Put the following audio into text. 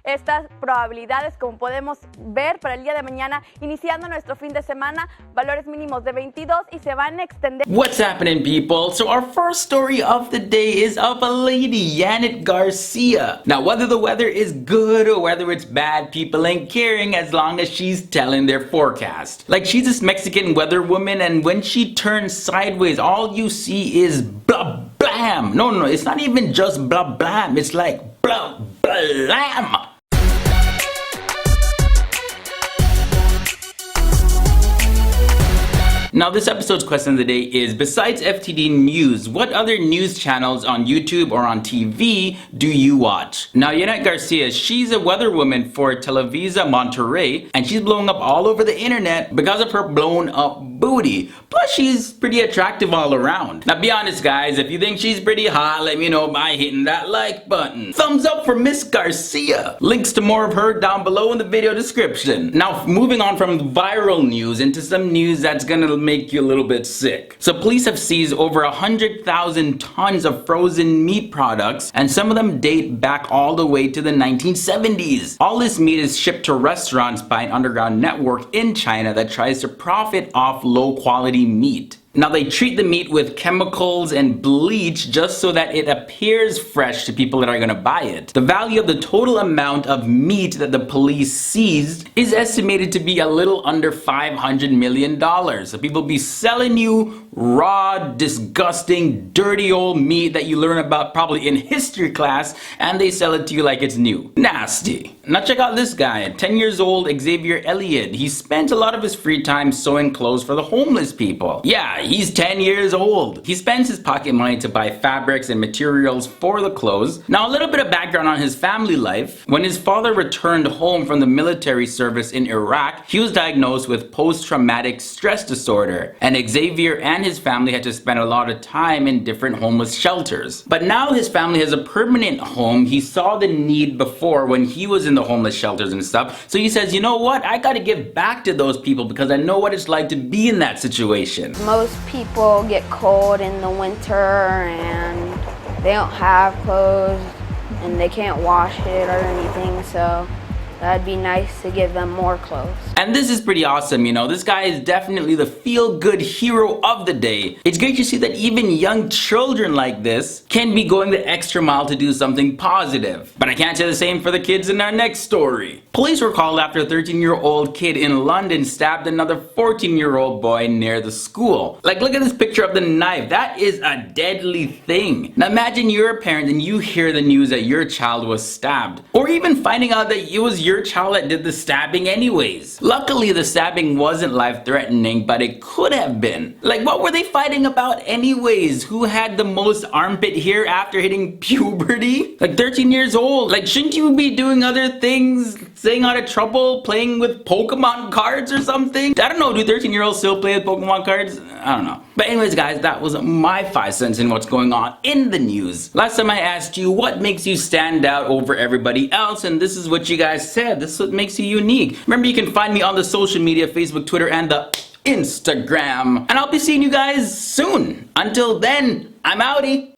estas probabilidades, como podemos ver para el día de mañana, iniciando nuestro fin de semana, valores mínimos de 22 y se van a extender. What's happening, people? So our first story of the day is of a lady, Yanet Garcia. Now, whether the weather is good or whether it's bad, people ain't caring as long as she's telling their forecast. Like, she's this Mexican weather woman, and when she turns sideways, all you see is blah blam. No, it's not even just blah blam. It's like blah blam. Now, this episode's question of the day is, besides FTD News, what other news channels on YouTube or on TV do you watch? Now, Yanet Garcia, she's a weather woman for Televisa Monterrey, and she's blowing up all over the internet because of her blown up booty. Plus, she's pretty attractive all around. Now, be honest, guys, if you think she's pretty hot, let me know by hitting that like button. Thumbs up for Miss Garcia. Links to more of her down below in the video description. Now, moving on from viral news into some news that's gonna make you a little bit sick. So police have seized over 100,000 tons of frozen meat products, and some of them date back all the way to the 1970s. All this meat is shipped to restaurants by an underground network in China that tries to profit off low quality meat. Now, they treat the meat with chemicals and bleach just so that it appears fresh to people that are gonna buy it. The value of the total amount of meat that the police seized is estimated to be a little under $500 million. So people be selling you raw, disgusting, dirty old meat that you learn about probably in history class, and they sell it to you like it's new. Nasty. Now check out this guy, 10 years old Xavier Elliott. He spent a lot of his free time sewing clothes for the homeless people. Yeah, he's 10 years old. He spends his pocket money to buy fabrics and materials for the clothes. Now, a little bit of background on his family life. When his father returned home from the military service in Iraq, he was diagnosed with post-traumatic stress disorder, and Xavier and his family had to spend a lot of time in different homeless shelters. But now his family has a permanent home. He saw the need before when he was in the homeless shelters and stuff. So he says, you know what? I gotta give back to those people because I know what it's like to be in that situation. Most people get cold in the winter and they don't have clothes and they can't wash it or anything, so that'd be nice to give them more clothes. And this is pretty awesome, you know. This guy is definitely the feel-good hero of the day. It's great to see that even young children like this can be going the extra mile to do something positive. But I can't say the same for the kids in our next story. Police were called after a 13-year-old kid in London stabbed another 14-year-old boy near the school. Like, look at this picture of the knife. That is a deadly thing. Now imagine you're a parent and you hear the news that your child was stabbed. Or even finding out that it was your child that did the stabbing anyways. Luckily, the stabbing wasn't life-threatening, but it could have been. Like, what were they fighting about anyways? Who had the most armpit hair after hitting puberty? Like, 13 years old. Like, shouldn't you be doing other things? Staying out of trouble? Playing with Pokemon cards or something? I don't know, do 13-year-olds still play with Pokemon cards? I don't know. But anyways, guys, that was my 5 cents in what's going on in the news. Last time I asked you what makes you stand out over everybody else, and this is what you guys said. This is what makes you unique. Remember, you can find me on the social media, Facebook, Twitter, and the Instagram. And I'll be seeing you guys soon. Until then, I'm outie.